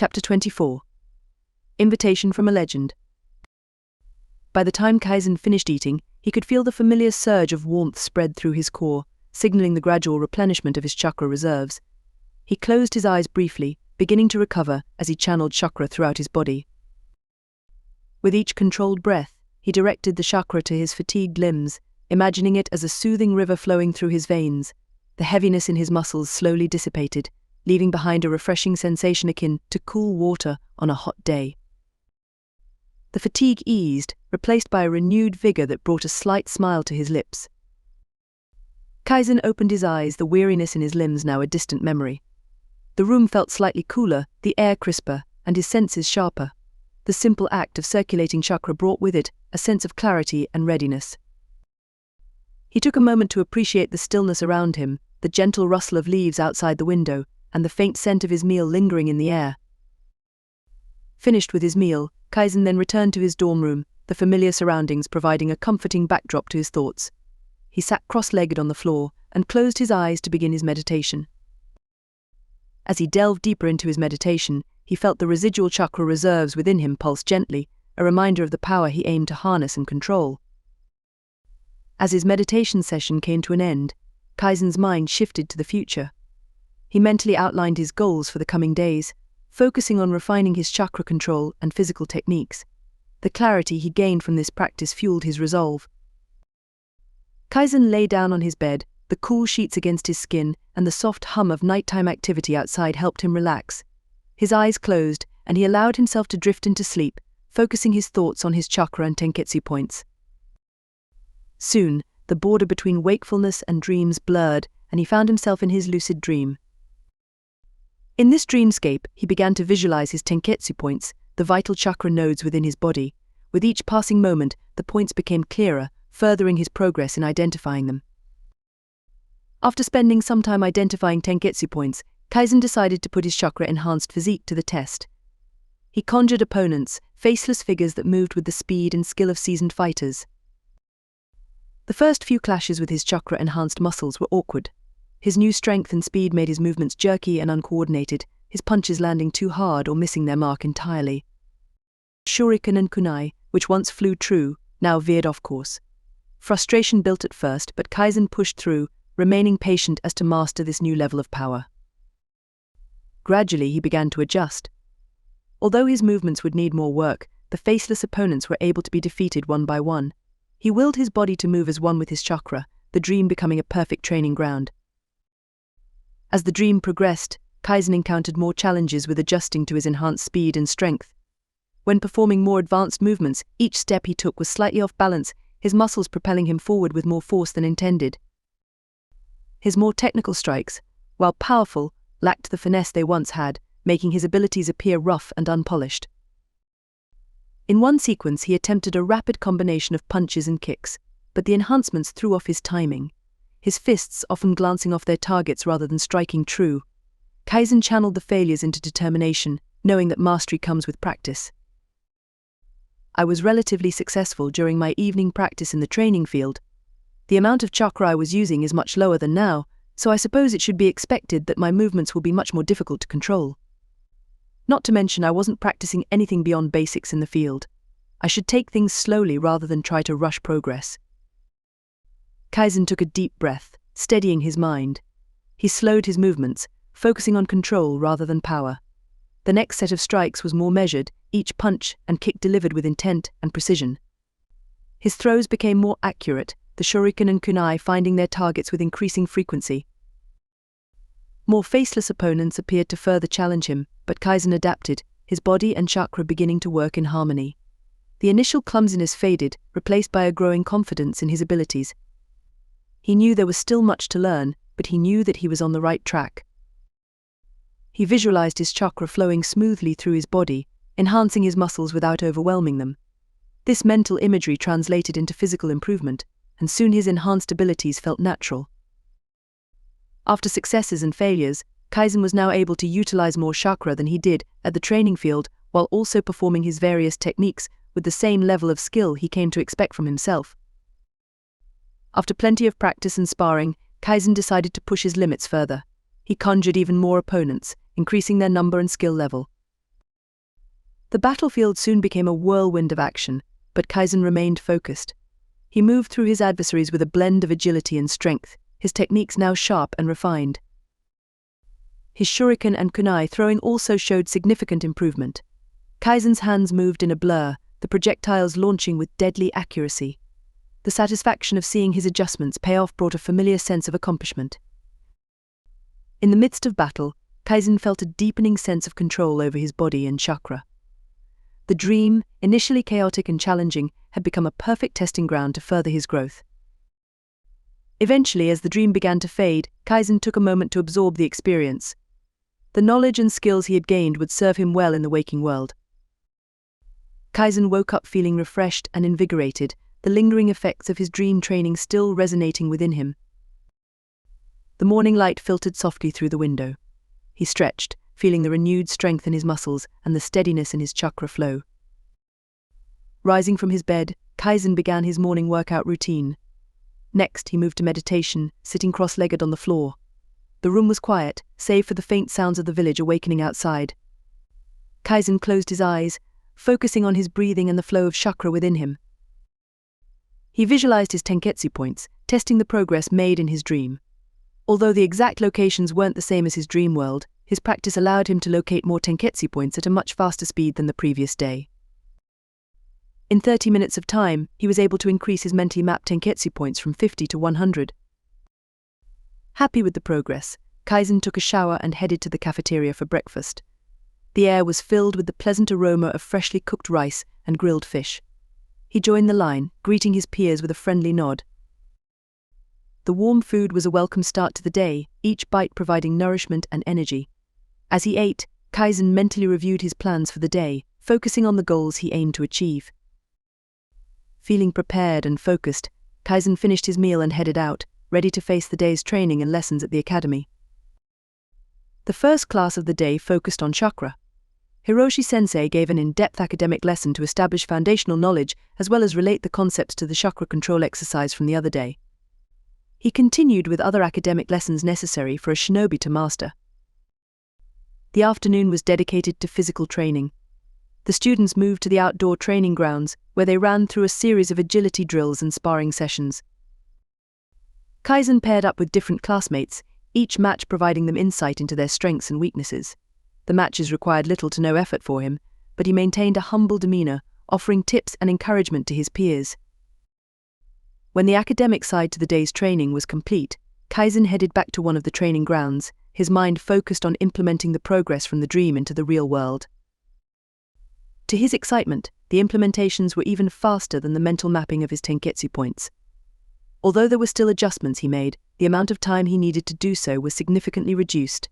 Chapter 24. Invitation from a Legend. By the time Kaizen finished eating, he could feel the familiar surge of warmth spread through his core, signaling the gradual replenishment of his chakra reserves. He closed his eyes briefly, beginning to recover as he channeled chakra throughout his body. With each controlled breath, he directed the chakra to his fatigued limbs, imagining it as a soothing river flowing through his veins. The heaviness in his muscles slowly dissipated, leaving behind a refreshing sensation akin to cool water on a hot day. The fatigue eased, replaced by a renewed vigor that brought a slight smile to his lips. Kaizen opened his eyes, the weariness in his limbs now a distant memory. The room felt slightly cooler, the air crisper, and his senses sharper. The simple act of circulating chakra brought with it a sense of clarity and readiness. He took a moment to appreciate the stillness around him, the gentle rustle of leaves outside the window, and the faint scent of his meal lingering in the air. Finished with his meal, Kaizen then returned to his dorm room, the familiar surroundings providing a comforting backdrop to his thoughts. He sat cross-legged on the floor and closed his eyes to begin his meditation. As he delved deeper into his meditation, he felt the residual chakra reserves within him pulse gently, a reminder of the power he aimed to harness and control. As his meditation session came to an end, Kaizen's mind shifted to the future. He mentally outlined his goals for the coming days, focusing on refining his chakra control and physical techniques. The clarity he gained from this practice fueled his resolve. Kaizen lay down on his bed, the cool sheets against his skin and the soft hum of nighttime activity outside helped him relax. His eyes closed, and he allowed himself to drift into sleep, focusing his thoughts on his chakra and tenketsu points. Soon, the border between wakefulness and dreams blurred, and he found himself in his lucid dream. In this dreamscape, he began to visualize his tenketsu points, the vital chakra nodes within his body. With each passing moment, the points became clearer, furthering his progress in identifying them. After spending some time identifying tenketsu points, Kaizen decided to put his chakra-enhanced physique to the test. He conjured opponents, faceless figures that moved with the speed and skill of seasoned fighters. The first few clashes with his chakra-enhanced muscles were awkward. His new strength and speed made his movements jerky and uncoordinated, his punches landing too hard or missing their mark entirely. Shuriken and kunai, which once flew true, now veered off course. Frustration built at first, but Kaizen pushed through, remaining patient as to master this new level of power. Gradually, he began to adjust. Although his movements would need more work, the faceless opponents were able to be defeated one by one. He willed his body to move as one with his chakra, the dream becoming a perfect training ground. As the dream progressed, Kaizen encountered more challenges with adjusting to his enhanced speed and strength. When performing more advanced movements, each step he took was slightly off balance, his muscles propelling him forward with more force than intended. His more technical strikes, while powerful, lacked the finesse they once had, making his abilities appear rough and unpolished. In one sequence, he attempted a rapid combination of punches and kicks, but the enhancements threw off his timing, his fists often glancing off their targets rather than striking true. Kaizen channeled the failures into determination, knowing that mastery comes with practice. I was relatively successful during my evening practice in the training field. The amount of chakra I was using is much lower than now, so I suppose it should be expected that my movements will be much more difficult to control. Not to mention I wasn't practicing anything beyond basics in the field. I should take things slowly rather than try to rush progress. Kaizen took a deep breath, steadying his mind. He slowed his movements, focusing on control rather than power. The next set of strikes was more measured, each punch and kick delivered with intent and precision. His throws became more accurate, the shuriken and kunai finding their targets with increasing frequency. More faceless opponents appeared to further challenge him, but Kaizen adapted, his body and chakra beginning to work in harmony. The initial clumsiness faded, replaced by a growing confidence in his abilities. He knew there was still much to learn, but he knew that he was on the right track. He visualized his chakra flowing smoothly through his body, enhancing his muscles without overwhelming them. This mental imagery translated into physical improvement, and soon his enhanced abilities felt natural. After successes and failures, Kaizen was now able to utilize more chakra than he did at the training field, while also performing his various techniques with the same level of skill he came to expect from himself. After plenty of practice and sparring, Kaizen decided to push his limits further. He conjured even more opponents, increasing their number and skill level. The battlefield soon became a whirlwind of action, but Kaizen remained focused. He moved through his adversaries with a blend of agility and strength, his techniques now sharp and refined. His shuriken and kunai throwing also showed significant improvement. Kaizen's hands moved in a blur, the projectiles launching with deadly accuracy. The satisfaction of seeing his adjustments pay off brought a familiar sense of accomplishment. In the midst of battle, Kaizen felt a deepening sense of control over his body and chakra. The dream, initially chaotic and challenging, had become a perfect testing ground to further his growth. Eventually, as the dream began to fade, Kaizen took a moment to absorb the experience. The knowledge and skills he had gained would serve him well in the waking world. Kaizen woke up feeling refreshed and invigorated, the lingering effects of his dream training still resonating within him. The morning light filtered softly through the window. He stretched, feeling the renewed strength in his muscles and the steadiness in his chakra flow. Rising from his bed, Kaizen began his morning workout routine. Next, he moved to meditation, sitting cross-legged on the floor. The room was quiet, save for the faint sounds of the village awakening outside. Kaizen closed his eyes, focusing on his breathing and the flow of chakra within him. He visualized his tenketsu points, testing the progress made in his dream. Although the exact locations weren't the same as his dream world, his practice allowed him to locate more tenketsu points at a much faster speed than the previous day. In 30 minutes of time, he was able to increase his mentally mapped tenketsu points from 50 to 100. Happy with the progress, Kaizen took a shower and headed to the cafeteria for breakfast. The air was filled with the pleasant aroma of freshly cooked rice and grilled fish. He joined the line, greeting his peers with a friendly nod. The warm food was a welcome start to the day, each bite providing nourishment and energy. As he ate, Kaizen mentally reviewed his plans for the day, focusing on the goals he aimed to achieve. Feeling prepared and focused, Kaizen finished his meal and headed out, ready to face the day's training and lessons at the academy. The first class of the day focused on chakra. Hiroshi-sensei gave an in-depth academic lesson to establish foundational knowledge as well as relate the concepts to the chakra control exercise from the other day. He continued with other academic lessons necessary for a shinobi to master. The afternoon was dedicated to physical training. The students moved to the outdoor training grounds, where they ran through a series of agility drills and sparring sessions. Kaizen paired up with different classmates, each match providing them insight into their strengths and weaknesses. The matches required little to no effort for him, but he maintained a humble demeanor, offering tips and encouragement to his peers. When the academic side to the day's training was complete, Kaizen headed back to one of the training grounds, his mind focused on implementing the progress from the dream into the real world. To his excitement, the implementations were even faster than the mental mapping of his tenketsu points. Although there were still adjustments he made, the amount of time he needed to do so was significantly reduced.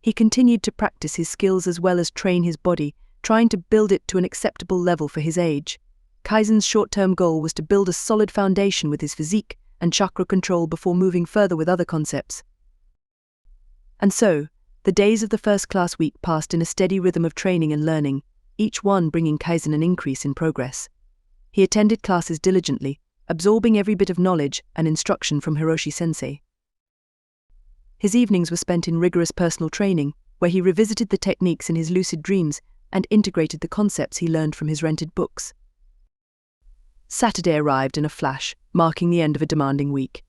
He continued to practice his skills as well as train his body, trying to build it to an acceptable level for his age. Kaizen's short-term goal was to build a solid foundation with his physique and chakra control before moving further with other concepts. And so, the days of the first-class week passed in a steady rhythm of training and learning, each one bringing Kaizen an increase in progress. He attended classes diligently, absorbing every bit of knowledge and instruction from Hiroshi-sensei. His evenings were spent in rigorous personal training, where he revisited the techniques in his lucid dreams and integrated the concepts he learned from his rented books. Saturday arrived in a flash, marking the end of a demanding week.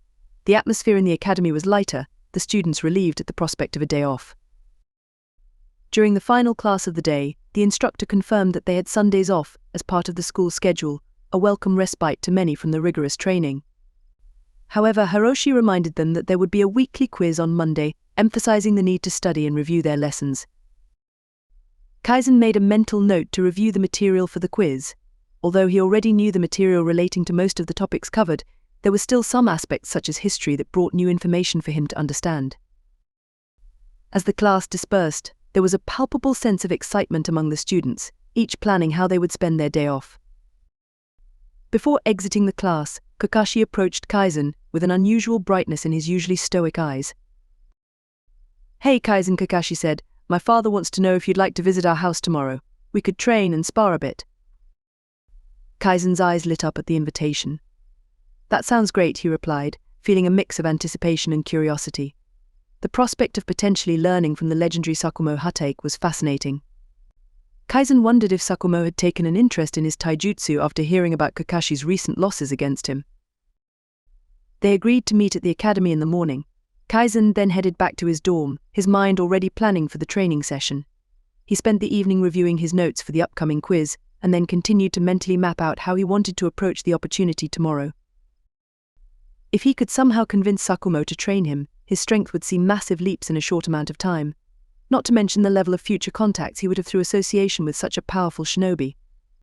The atmosphere in the academy was lighter, the students relieved at the prospect of a day off. During the final class of the day, the instructor confirmed that they had Sundays off as part of the school schedule, a welcome respite to many from the rigorous training. However, Hiroshi reminded them that there would be a weekly quiz on Monday, emphasizing the need to study and review their lessons. Kaizen made a mental note to review the material for the quiz. Although he already knew the material relating to most of the topics covered, there were still some aspects such as history that brought new information for him to understand. As the class dispersed, there was a palpable sense of excitement among the students, each planning how they would spend their day off. Before exiting the class, Kakashi approached Kaizen with an unusual brightness in his usually stoic eyes. "Hey Kaizen," Kakashi said, "my father wants to know if you'd like to visit our house tomorrow. We could train and spar a bit." Kaizen's eyes lit up at the invitation. "That sounds great," he replied, feeling a mix of anticipation and curiosity. The prospect of potentially learning from the legendary Sakumo Hatake was fascinating. Kaizen wondered if Sakumo had taken an interest in his taijutsu after hearing about Kakashi's recent losses against him. They agreed to meet at the academy in the morning. Kaizen then headed back to his dorm, his mind already planning for the training session. He spent the evening reviewing his notes for the upcoming quiz, and then continued to mentally map out how he wanted to approach the opportunity tomorrow. If he could somehow convince Sakumo to train him, his strength would see massive leaps in a short amount of time, not to mention the level of future contacts he would have through association with such a powerful shinobi.